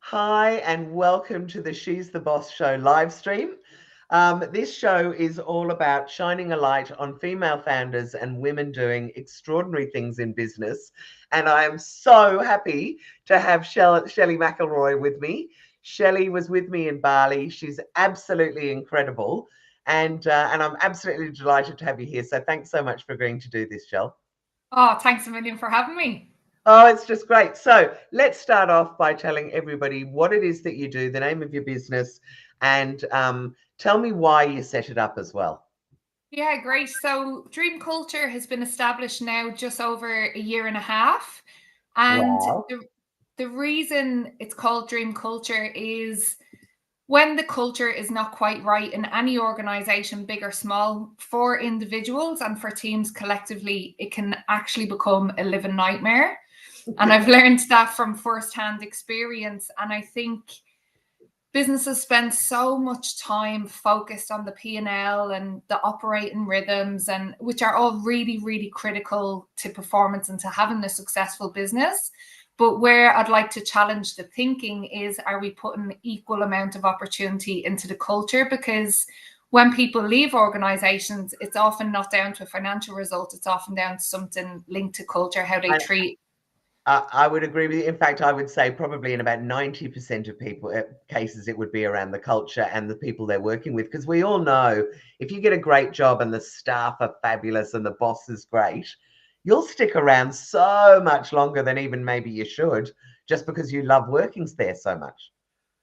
Hi, and welcome to the She's the Boss show live stream. This show is all about shining a light on female founders and women doing extraordinary things in business. And I am so happy to have Shelly McElroy with me. Shelly was with me in Bali. She's absolutely incredible. And I'm absolutely delighted to have you here. So thanks so much for agreeing to do this, Shell. Oh, thanks a million for having me. Oh, it's just great. So let's start off by telling everybody what it is that you do, the name of your business, and tell me why you set it up as well. Yeah, great. So Dream Culture has been established now just over a year and a half. And Wow. the reason it's called Dream Culture is when the culture is not quite right in any organization, big or small, for individuals and for teams collectively, it can actually become a living nightmare. And I've learned that from firsthand experience. And I think businesses spend so much time focused on the P&L and the operating rhythms, and which are all really, really critical to performance and to having a successful business. But where I'd like to challenge the thinking is, are we putting equal amount of opportunity into the culture? Because when people leave organizations, it's often not down to a financial result. It's often down to something linked to culture, how they treat. I would agree with you. In fact, I would say probably in about 90% of people cases, it would be around the culture and the people they're working with. Because we all know if you get a great job and the staff are fabulous and the boss is great, you'll stick around so much longer than even maybe you should, just because you love working there so much.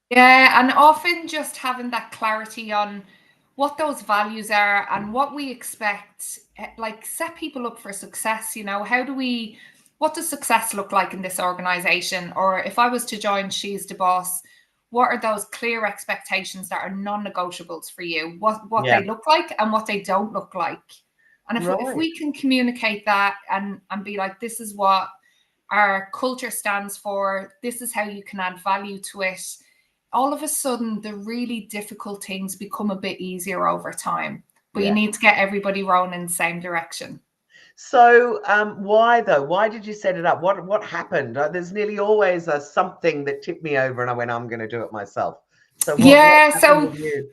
Yeah, and often just having that clarity on what those values are and what we expect, like set people up for success. What does success look like in this organization? Or if I was to join She's the Boss, what are those clear expectations that are non-negotiables for you? What Yeah. they look like and what they don't look like. And if Right. we can communicate that and be like, this is what our culture stands for, this is how you can add value to it, all of a sudden the really difficult things become a bit easier over time. But you Yeah. need to get everybody rowing in the same direction. So, why though? Why did you set it up? What happened? There's nearly always a something that tipped me over, and I went, "I'm going to do it myself." So, what Yeah, happened so with you?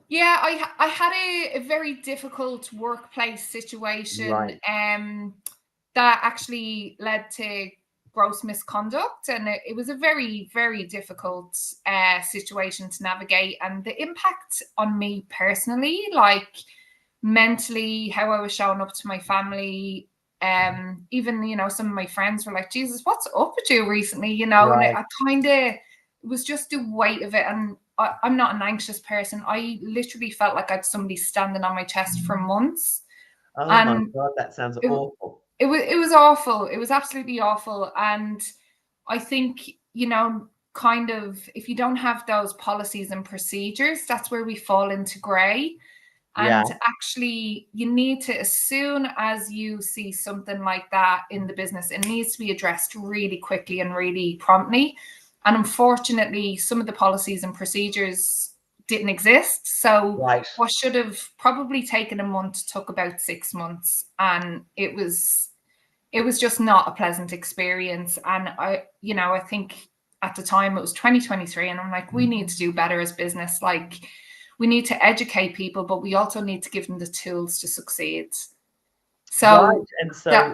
yeah, I had a very difficult workplace situation Right. that actually led to gross misconduct, and it was a very, very difficult situation to navigate. And the impact on me personally, like mentally, how I was showing up to my family, even some of my friends were like, Jesus, what's up with you recently? And Right. I kind of, it was just the weight of it. And I'm not an anxious person. I literally felt like I had somebody standing on my chest for months. Oh my And God, that sounds it, awful. it was awful. It was absolutely awful. And I think, kind of, if you don't have those policies and procedures, that's where we fall into grey. Yeah. And actually, you need to, as soon as you see something like that in the business, it needs to be addressed really quickly and really promptly. And unfortunately, some of the policies and procedures didn't exist. So Right. what should have probably taken a month took about 6 months. And it was just not a pleasant experience. And I think at the time it was 2023, and I'm like, we need to do better as business. Like, we need to educate people, but we also need to give them the tools to succeed. Right. So And so,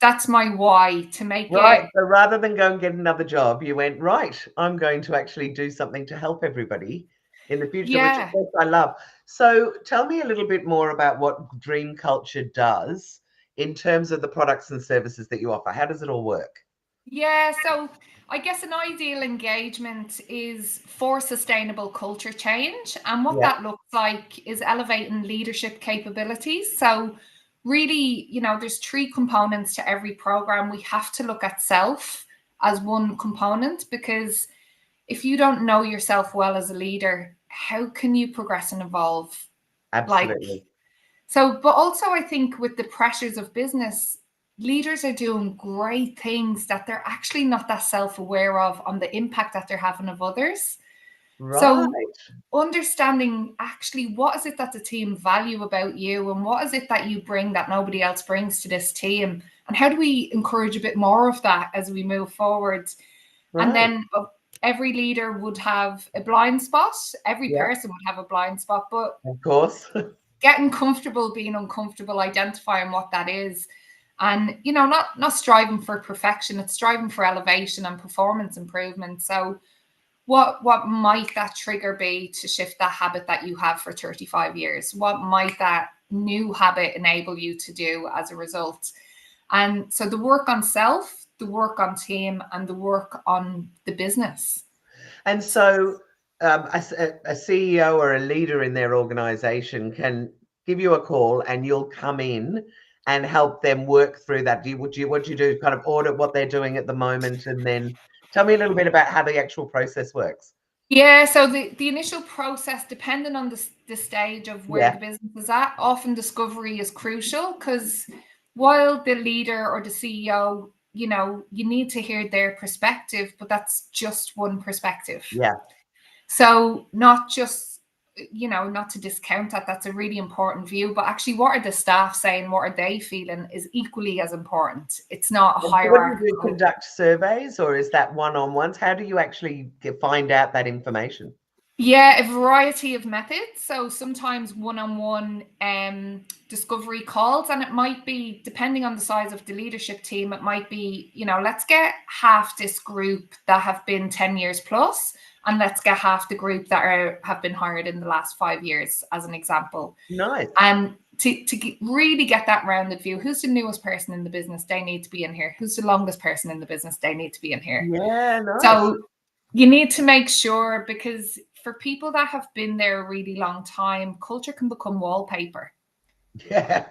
that's my why, to make right. it. So rather than go and get another job, you went, right, I'm going to actually do something to help everybody in the future, which of Yeah. course I love. So tell me a little bit more about what Dream Culture does in terms of the products and services that you offer. How does it all work? Yeah, so I guess an ideal engagement is for sustainable culture change. And what Yeah. that looks like is elevating leadership capabilities. So, really, there's three components to every program. We have to look at self as one component, because if you don't know yourself well as a leader, how can you progress and evolve? Like, Absolutely. so, but also I think with the pressures of business, leaders are doing great things that they're actually not that self-aware of on the impact that they're having of others. So Right. understanding actually what is it that the team value about you, and what is it that you bring that nobody else brings to this team, and how do we encourage a bit more of that as we move forward? And Right. then every leader would have a blind spot. Every Yeah, person would have a blind spot, but of course. getting comfortable being uncomfortable, identifying what that is, and not striving for perfection. It's striving for elevation and performance improvement. So what might that trigger be to shift that habit that you have for 35 years? What might that new habit enable you to do as a result? And so the work on self, the work on team, and the work on the business. And so a CEO or a leader in their organization can give you a call and you'll come in and help them work through that. What you do, kind of audit what they're doing at the moment, and then tell me a little bit about how the actual process works. Yeah, so the initial process, depending on the stage of where Yeah. the business is at, often discovery is crucial, because while the leader or the CEO, you need to hear their perspective, but that's just one perspective. Yeah. So not just, not to discount that, that's a really important view, but actually what are the staff saying, what are they feeling is equally as important. It's not a And so what do you do? hierarchical. Conduct surveys, or is that one-on-ones? How do you actually find out that information? Yeah, a variety of methods. So sometimes one-on-one discovery calls, and it might be, depending on the size of the leadership team, it might be, let's get half this group that have been 10 years plus, and let's get half the group that have been hired in the last 5 years, as an example. Nice. And to really get that rounded view, who's the newest person in the business? They need to be in here. Who's the longest person in the business? They need to be in here. Yeah, nice. So you need to make sure, because for people that have been there a really long time, culture can become wallpaper. Yeah.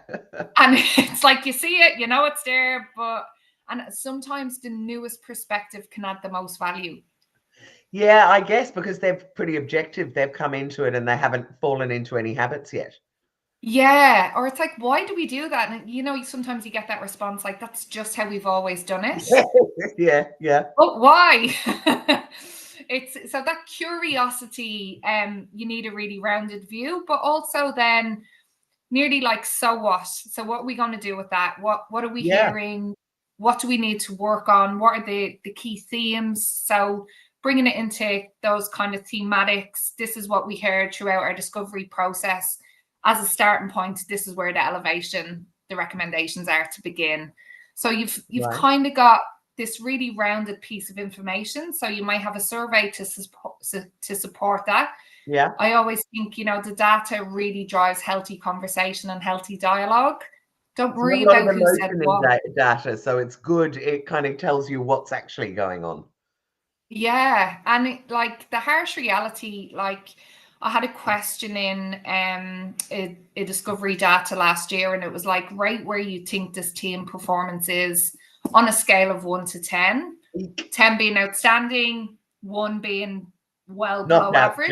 And it's like, you see it, it's there, and sometimes the newest perspective can add the most value. Yeah, I guess because they're pretty objective. They've come into it and they haven't fallen into any habits yet. Yeah. Or it's like, why do we do that? And sometimes you get that response like, that's just how we've always done it. Yeah. But why? It's so that curiosity, you need a really rounded view, but also then nearly like, so what? So what are we going to do with that? What are we hearing? What do we need to work on? What are the key themes? So bringing it into those kind of thematics. This is what we heard throughout our discovery process. As a starting point, this is where the elevation, the recommendations are to begin. So you've kind of got this really rounded piece of information. So you might have a survey to support that. Yeah. I always think, the data really drives healthy conversation and healthy dialogue. Don't worry about who said what. Data, so it's good. It kind of tells you what's actually going on. Yeah, and like the harsh reality, like I had a question in a discovery data last year, and it was like, rate where you think this team performance is on a scale of 1 to 10. 10 being outstanding, 1 being well below average.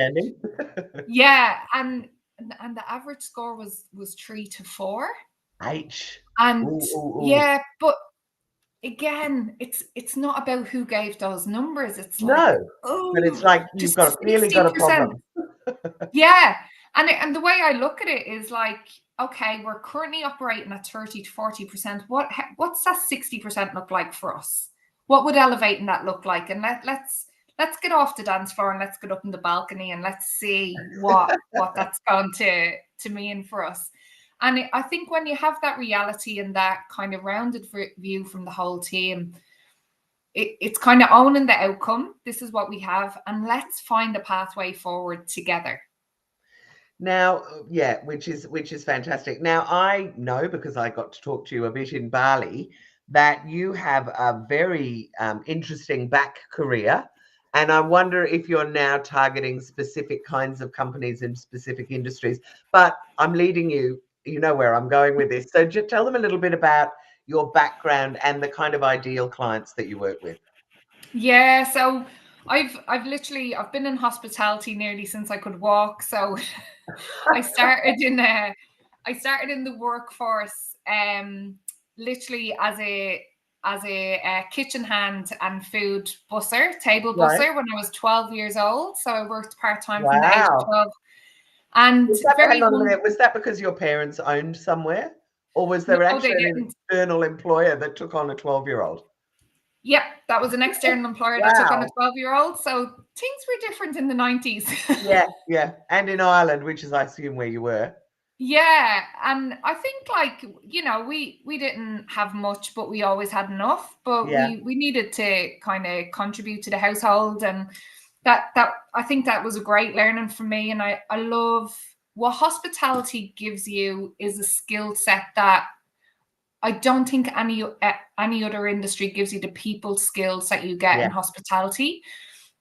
Yeah, and the average score was 3 to 4. And yeah, but again, it's not about who gave those numbers. It's like, but it's like you've got clearly got a problem. Yeah, and the way I look at it is like, okay, we're currently operating at 30 to 40%. What's that 60% look like for us? What would elevating that look like? And let's get off the dance floor and let's get up in the balcony and let's see what that's going to mean for us. And I think when you have that reality and that kind of rounded view from the whole team, it's kind of owning the outcome. This is what we have, and let's find a pathway forward together. Now, yeah, which is fantastic. Now, I know, because I got to talk to you a bit in Bali, that you have a very interesting back career. And I wonder if you're now targeting specific kinds of companies in specific industries. But I'm leading you know where I'm going with this. So just tell them a little bit about your background and the kind of ideal clients that you work with. Yeah, so I've been in hospitality nearly since I could walk. So I started in the workforce literally as a kitchen hand and food busser, table busser, when I was 12 years old. So I worked part-time from the age of 12. And was that because your parents owned somewhere, or was there actually an external employer that took on a 12-year-old? Yep, that was an external employer that took on a 12-year-old. So things were different in the 90s. Yeah. And in Ireland, which is, I assume, where you were. Yeah, and I think, like, you know, we didn't have much, but we always had enough. But we needed to kind of contribute to the household, and that I think that was a great learning for me. And I love what hospitality gives you is a skill set that I don't think any other industry gives you the people skills that you get in hospitality.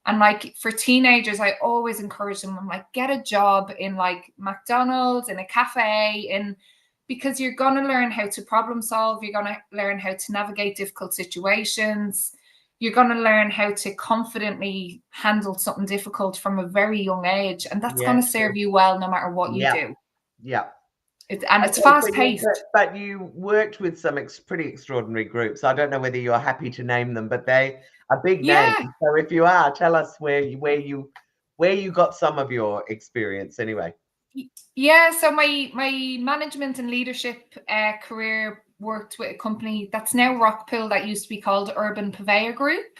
And like for teenagers, I always encourage them, I'm like, get a job in like McDonald's, in a cafe, because you're going to learn how to problem solve. You're going to learn how to navigate difficult situations. You're going to learn how to confidently handle something difficult from a very young age. And that's going to serve you well no matter what you do. Yeah. It's fast paced. But you worked with some pretty extraordinary groups. I don't know whether you're happy to name them, but they are big names. So if you are, tell us where you got some of your experience anyway. Yeah, so my management and leadership career worked with a company that's now Rockpool that used to be called Urban Purveyor Group.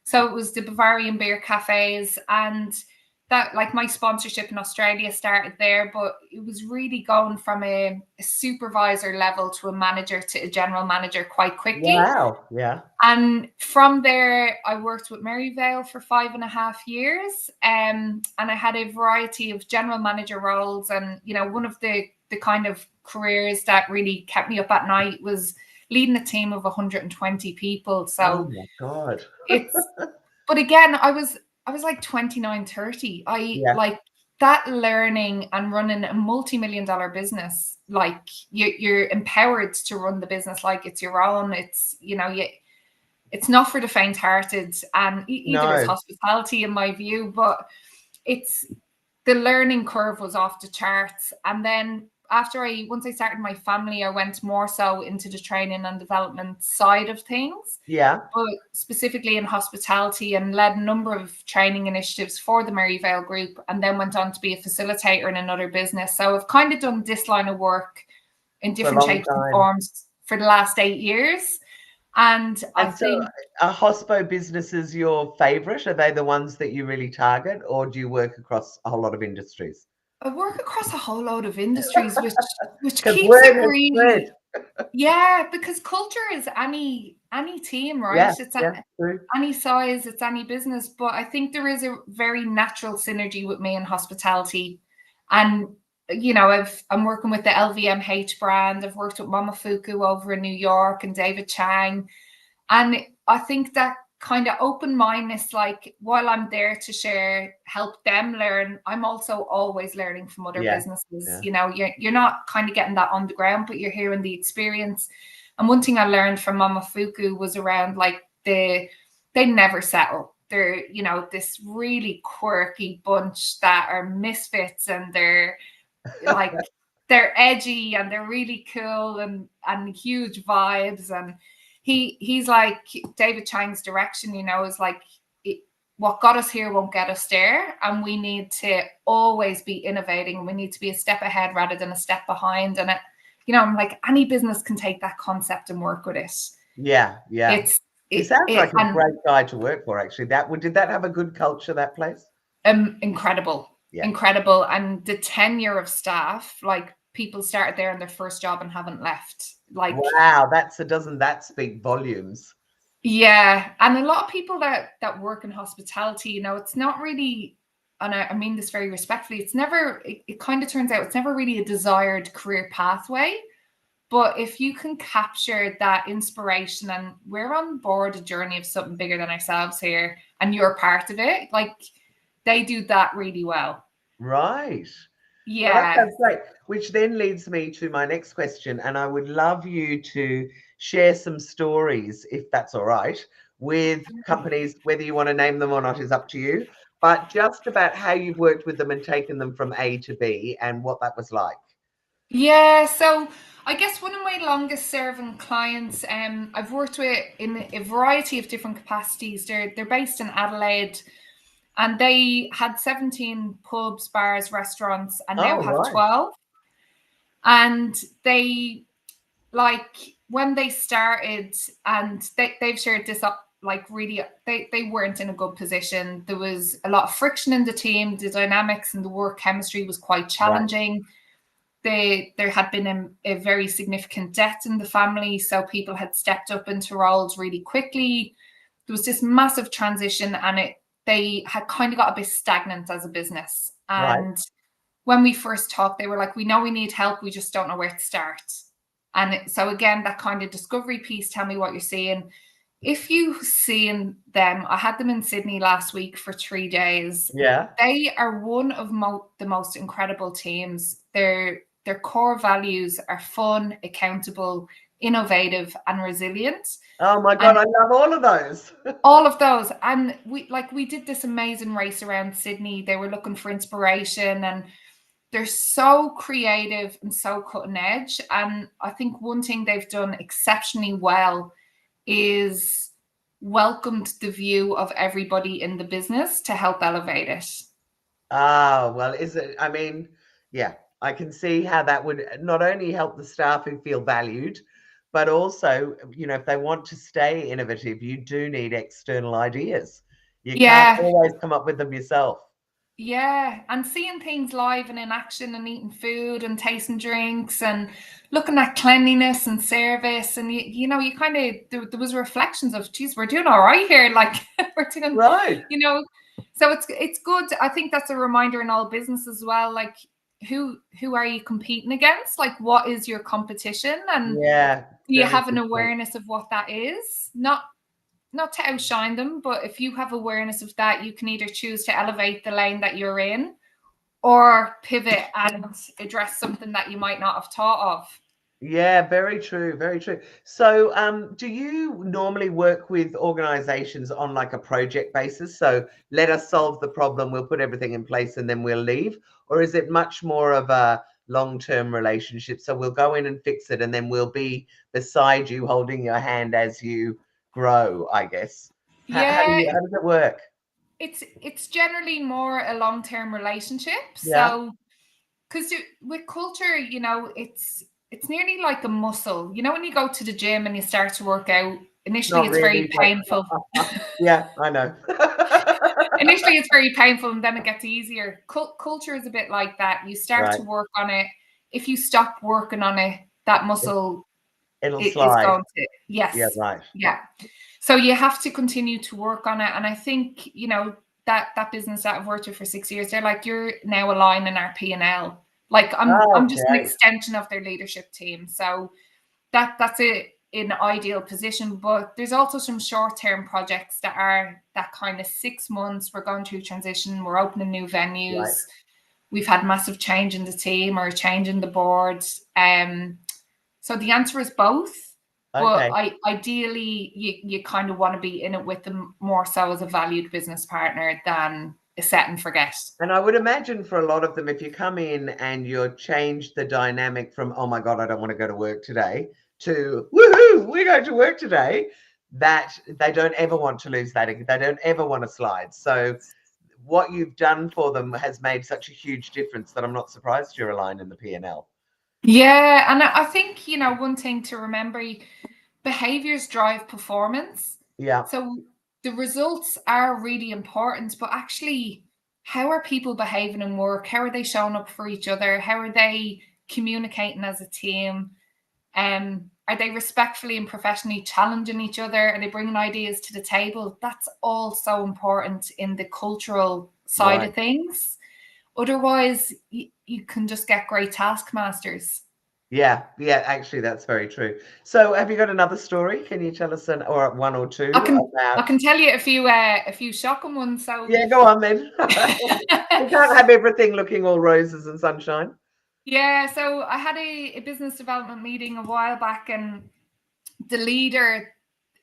So it was the Bavarian beer cafes, and that, like, my sponsorship in Australia started there, but it was really going from a supervisor level to a manager to a general manager quite quickly. Wow, yeah. And from there, I worked with Maryvale for 5.5 years, and I had a variety of general manager roles. And, you know, one of the kind of careers that really kept me up at night was leading a team of 120 people. So, oh my God. But again, I was like 29, 30. Like that learning and running a multi-million-dollar business, like you're empowered to run the business like it's your own. It's, you know, it's not for the faint-hearted, and either is hospitality, in my view, but it's the learning curve was off the charts. And then once I started my family, I went more so into the training and development side of things. Yeah. But specifically in hospitality, and led a number of training initiatives for the Maryvale Group, and then went on to be a facilitator in another business. So I've kind of done this line of work in different shapes and forms for the last 8 years. And I think, are hospo businesses your favorite? Are they the ones that you really target, or do you work across a whole lot of industries? I work across a whole load of industries, which keeps it really, because culture is any team, right? It's any size, it's any business. But I think there is a very natural synergy with me in hospitality. And, you know, I'm working with the LVMH brand. I've worked with Momofuku over in New York and David Chang. And I think that kind of open-mindedness, like, while I'm there to help them learn, I'm also always learning from other businesses. You know, you're not kind of getting that on the ground, but you're hearing the experience. And one thing I learned from Momofuku was around, like, they never settle. They're, you know, this really quirky bunch that are misfits, and they're like they're edgy and they're really cool and huge vibes. And he's like, David Chang's direction, you know, is like, what got us here won't get us there, and we need to always be innovating. We need to be a step ahead rather than a step behind. And you know, I'm like, any business can take that concept and work with it. It sounds like a great guy to work for, actually. Did that have a good culture, that place? Incredible. And the tenure of staff, like, people started there in their first job and haven't left. Like, wow, doesn't that speak volumes? Yeah. And a lot of people that work in hospitality, you know, it's not really, and I mean this very respectfully, it kind of turns out it's never really a desired career pathway. But if you can capture that inspiration, and we're on board a journey of something bigger than ourselves here, and you're part of it, like, they do that really well. Right. Yeah. Well, that's great. Which then leads me to my next question. And I would love you to share some stories, if that's all right, with companies. Whether you want to name them or not is up to you, but just about how you've worked with them and taken them from A to B and what that was like. Yeah, so I guess one of my longest serving clients, I've worked with in a variety of different capacities. They're based in Adelaide, and they had 17 pubs, bars, restaurants, and now have 12. And they, like, when they started, and they've shared this like really, they weren't in a good position. There was a lot of friction in the team. The dynamics and the work chemistry was quite challenging. Right. There had been a very significant death in the family, so people had stepped up into roles really quickly. There was this massive transition, and they had kind of got a bit stagnant as a business. And when we first talked, they were like, we know we need help, we just don't know where to start. And so again, that kind of discovery piece, tell me what you're seeing. If you've seen them, I had them in Sydney last week for 3 days. Yeah. They are one of the most incredible teams. Their core values are fun, accountable, innovative, and resilient. Oh my God, I love all of those. All of those. And we did this amazing race around Sydney. They were looking for inspiration, and they're so creative and so cutting edge. And I think one thing they've done exceptionally well is welcomed the view of everybody in the business to help elevate it. Ah, well, is it? I mean, yeah, I can see how that would not only help the staff who feel valued, but also, you know, if they want to stay innovative, you do need external ideas. You can't always come up with them yourself. Yeah, and seeing things live and in action, and eating food and tasting drinks and looking at cleanliness and service, and you know, you kind of, there was reflections of, geez, we're doing all right here, like we're doing right, you know. So it's good. I think that's a reminder in all business as well, like who are you competing against? Like, what is your competition? And do you have an awareness of what that is? Not to outshine them, but if you have awareness of that, you can either choose to elevate the lane that you're in or pivot and address something that you might not have thought of. Yeah, very true. Very true. So do you normally work with organizations on like a project basis? So let us solve the problem, we'll put everything in place and then we'll leave? Or is it much more of a long-term relationship? So we'll go in and fix it and then we'll be beside you holding your hand as you grow, I guess. How does it work? It's generally more a long-term relationship. So because with culture, you know, it's nearly like a muscle. You know, when you go to the gym and you start to work out, initially it's very painful. Yeah, I know. Initially it's very painful and then it gets easier. Culture is a bit like that. You start to work on it. If you stop working on it, that muscle it'll slide. Is going to, yes. Yeah, right. Yeah. So you have to continue to work on it. And I think, you know, that business that I've worked with for 6 years, they're like, you're now aligned in our P&L. Like I'm just an extension of their leadership team. So that's an ideal position. But there's also some short-term projects that are that kind of 6 months. We're going through transition. We're opening new venues. Right. We've had massive change in the team or change in the board. So the answer is both. But ideally, you kind of want to be in it with them more so as a valued business partner than a set and forget. And I would imagine for a lot of them, if you come in and you're changed the dynamic from, oh my God, I don't want to go to work today, to, woohoo, we're going to work today, that they don't ever want to lose that. They don't ever want to slide. So what you've done for them has made such a huge difference that I'm not surprised you're aligned in the P&L. Yeah, and I think, you know, one thing to remember, behaviors drive performance. Yeah. So the results are really important, but actually, how are people behaving in work? How are they showing up for each other? How are they communicating as a team? Are they respectfully and professionally challenging each other? Are they bringing ideas to the table? That's all so important in the cultural side of things. Otherwise, you can just get great taskmasters. Yeah, actually, that's very true. So have you got another story? Can you tell us one or two? I can tell you a few shocking ones. So yeah, go on then. You can't have everything looking all roses and sunshine. Yeah, so I had a business development meeting a while back, and the leader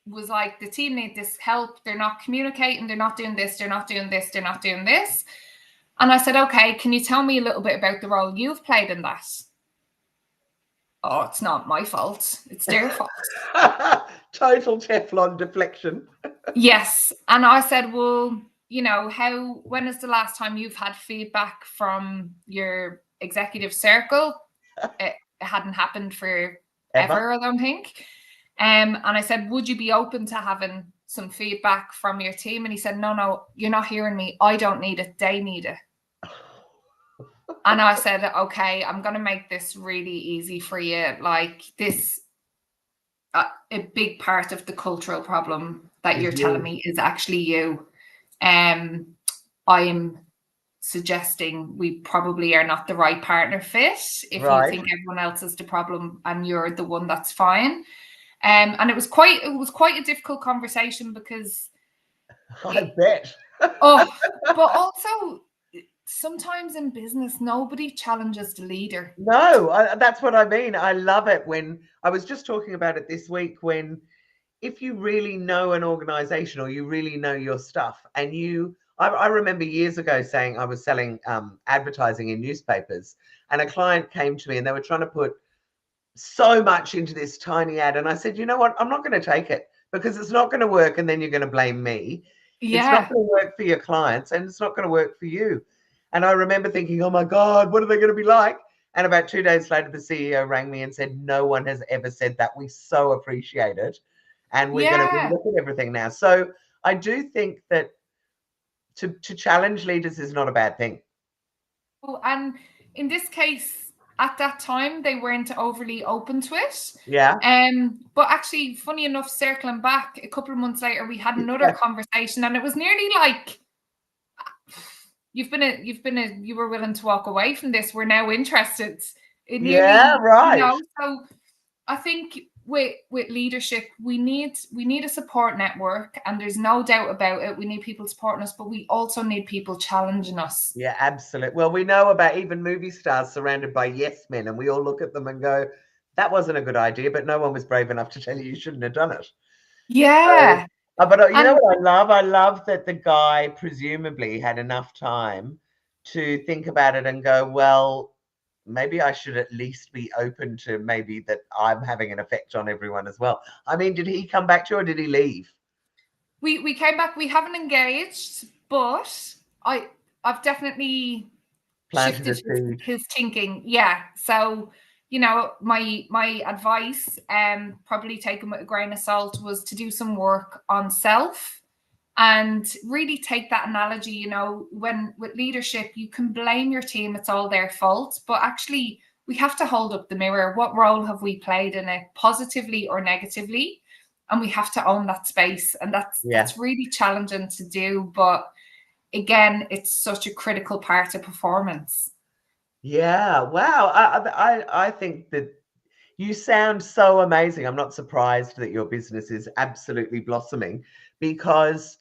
was like, the team need this help. They're not communicating. They're not doing this. They're not doing this. They're not doing this. And I said, okay, can you tell me a little bit about the role you've played in that? Oh, it's not my fault. It's their fault. Total Teflon deflection. Yes. And I said, well, you know, when is the last time you've had feedback from your executive circle? It hadn't happened for ever, I don't think. And I said, would you be open to having some feedback from your team? And he said, no, you're not hearing me. I don't need it. They need it. And I said, okay, I'm going to make this really easy for you. Like this, a big part of the cultural problem that you're telling me is actually you. I'm suggesting we probably are not the right partner fit if you think everyone else is the problem and you're the one that's fine. And it was quite a difficult conversation because I bet. but also sometimes in business nobody challenges the leader. No, that's what I mean. I love it when I was just talking about it this week, when if you really know an organization or you really know your stuff, and I remember years ago saying I was selling advertising in newspapers, and a client came to me and they were trying to put so much into this tiny ad. And I said, you know what? I'm not going to take it because it's not going to work. And then you're going to blame me. Yeah. It's not going to work for your clients and it's not going to work for you. And I remember thinking, oh my God, what are they going to be like? And about 2 days later, the CEO rang me and said, no one has ever said that. We so appreciate it. And we're going to look at everything now. So I do think that to challenge leaders is not a bad thing. Oh, and in this case, at that time, they weren't overly open to it. Yeah. But actually, funny enough, circling back a couple of months later, we had another conversation, and it was nearly like, you were willing to walk away from this. We're now interested. It nearly, right. You know, so I think with leadership, we need a support network, and there's no doubt about it. We need people supporting us, but we also need people challenging us. Yeah, absolutely. Well, we know about even movie stars surrounded by yes men, and we all look at them and go, that wasn't a good idea, but no one was brave enough to tell you shouldn't have done it. Yeah. So, but you know what I love? I love that the guy presumably had enough time to think about it and go, well, maybe I should at least be open to maybe that I'm having an effect on everyone as well. I mean, did he come back to you or did he leave? We came back. We haven't engaged, but I've definitely shifted his thinking. Yeah. So, you know, my advice, probably taken with a grain of salt, was to do some work on self and really take that analogy. You know, when with leadership, you can blame your team, it's all their fault, but actually we have to hold up the mirror. What role have we played in it, positively or negatively? And we have to own that space. And that's really challenging to do. But again, it's such a critical part of performance. Yeah. Wow. I think that you sound so amazing. I'm not surprised that your business is absolutely blossoming because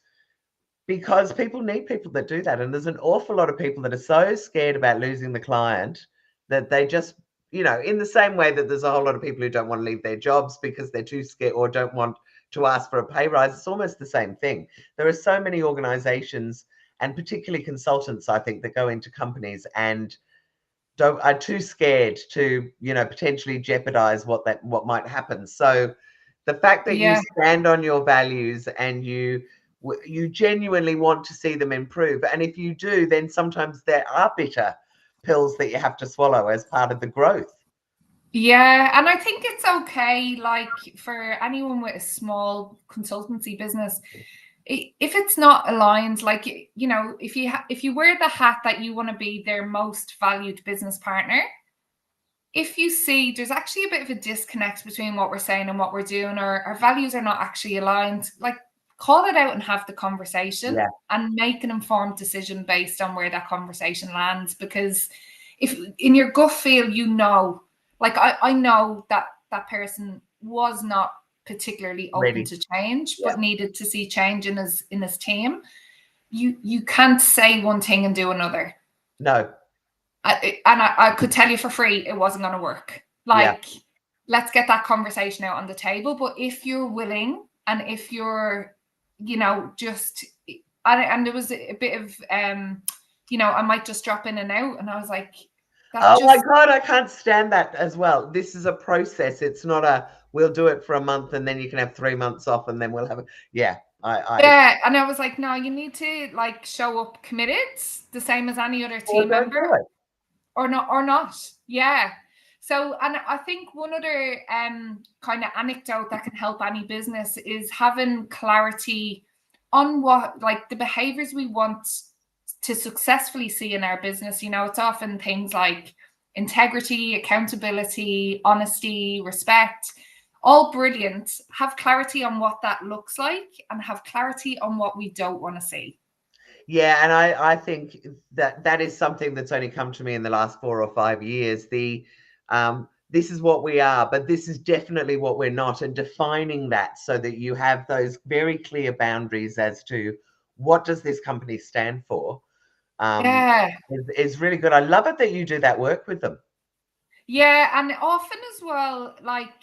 people need people that do that. And there's an awful lot of people that are so scared about losing the client that they just, you know, in the same way that there's a whole lot of people who don't want to leave their jobs because they're too scared or don't want to ask for a pay rise. It's almost the same thing. There are so many organizations and particularly consultants, I think, that go into companies and are too scared to, you know, potentially jeopardize what might happen. So the fact that you stand on your values and you genuinely want to see them improve, and if you do, then sometimes there are bitter pills that you have to swallow as part of the growth. Yeah, and I think it's okay, like for anyone with a small consultancy business, if it's not aligned, like, you know, if you wear the hat that you want to be their most valued business partner, if you see there's actually a bit of a disconnect between what we're saying and what we're doing, or our values are not actually aligned, like, call it out and have the conversation and make an informed decision based on where that conversation lands. Because if in your gut feel, you know, like I know that person was not particularly open to change, but needed to see change in his team. You can't say one thing and do another. No. I could tell you for free it wasn't going to work. Like, let's get that conversation out on the table. But if you're willing, and if you're, you know, just, and there was a bit of, you know, I might just drop in and out. And I was like, oh my God, I can't stand that as well. This is a process. It's not we'll do it for a month and then you can have 3 months off and then we'll have yeah. And I was like, no, you need to like show up committed, the same as any other team member. Or not. Yeah. So, and I think one other kind of anecdote that can help any business is having clarity on what, like, the behaviors we want to successfully see in our business. You know, it's often things like integrity, accountability, honesty, respect, all brilliant. Have clarity on what that looks like and have clarity on what we don't want to see. Yeah, and I think that is something that's only come to me in the last 4 or 5 years. This is what we are, but this is definitely what we're not, and defining that so that you have those very clear boundaries as to what does this company stand for. Yeah. Is really good. I love it that you do that work with them. Yeah, and often as well, like,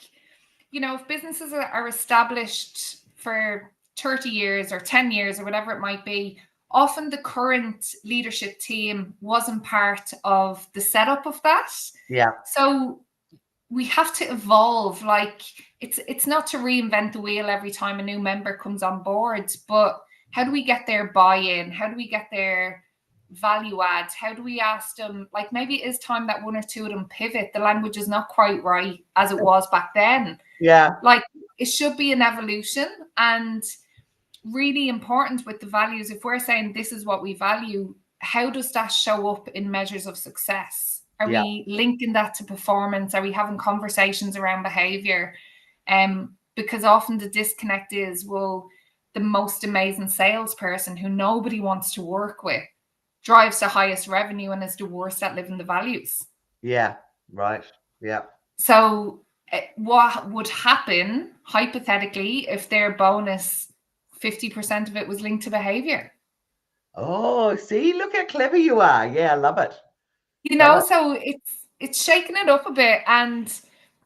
you know, if businesses are established for 30 years or 10 years or whatever it might be, often the current leadership team wasn't part of the setup of that. Yeah. So we have to evolve. Like, it's not to reinvent the wheel every time a new member comes on board, but how do we get their buy-in? How do we get their value adds? How do we ask them, like, maybe it is time that one or two of them pivot. The language is not quite right as it was back then. Yeah. Like, it should be an evolution, and really important with the values. If we're saying this is what we value, how does that show up in measures of success? Are we linking that to performance? Are we having conversations around behavior? Because often the disconnect is, well, the most amazing salesperson who nobody wants to work with drives the highest revenue and is the worst at living the values. Yeah, right. Yeah. So what would happen hypothetically if their bonus, 50% of it was linked to behavior? Oh, see, look how clever you are. Yeah, I love it. You know, so it's shaking it up a bit. And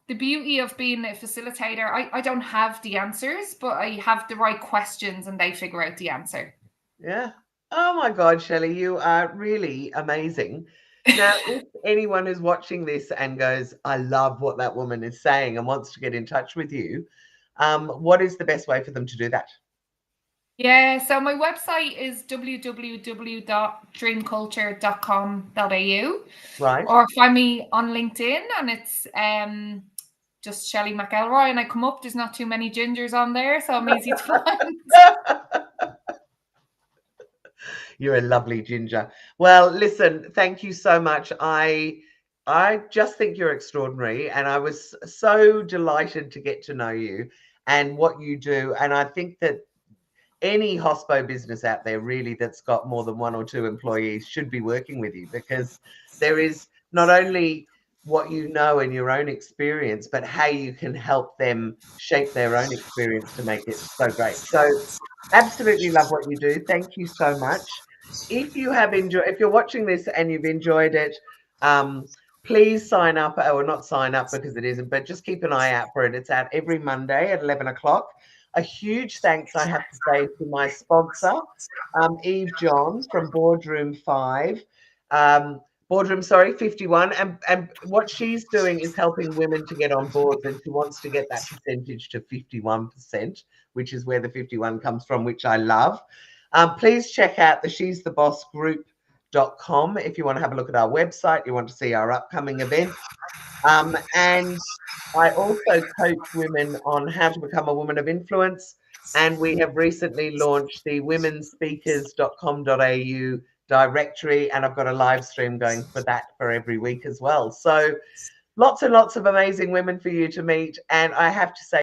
the beauty of being a facilitator, I don't have the answers, but I have the right questions and they figure out the answer. Yeah. Oh my God, Shelly, you are really amazing. Now, if anyone is watching this and goes, I love what that woman is saying and wants to get in touch with you, what is the best way for them to do that? Yeah, so my website is www.dreamculture.com.au. Right. Or find me on LinkedIn, and it's just Shelly McElroy, and I come up. There's not too many gingers on there, so I'm easy to find. You're a lovely ginger. Well, listen, thank you so much. I just think you're extraordinary, and I was so delighted to get to know you and what you do. And I think that any hospo business out there really that's got more than 1 or 2 employees should be working with you, because there is not only what you know in your own experience, but how you can help them shape their own experience to make it so great. So absolutely love what you do. Thank you so much. If you have enjoyed, if you're watching this and you've enjoyed it, please sign up, or not sign up because it isn't, but just keep an eye out for it. It's out every Monday at 11 o'clock. A huge thanks, I have to say, to my sponsor, Eve John from Boardroom 5. Boardroom, sorry, 51. And what she's doing is helping women to get on board, and she wants to get that percentage to 51%, which is where the 51 comes from, which I love. Please check out the She's the Boss group.com if you want to have a look at our website, you want to see our upcoming events. And I also coach women on how to become a woman of influence. And we have recently launched the womenspeakers.com.au directory, and I've got a live stream going for that for every week as well. So lots and lots of amazing women for you to meet. And I have to say,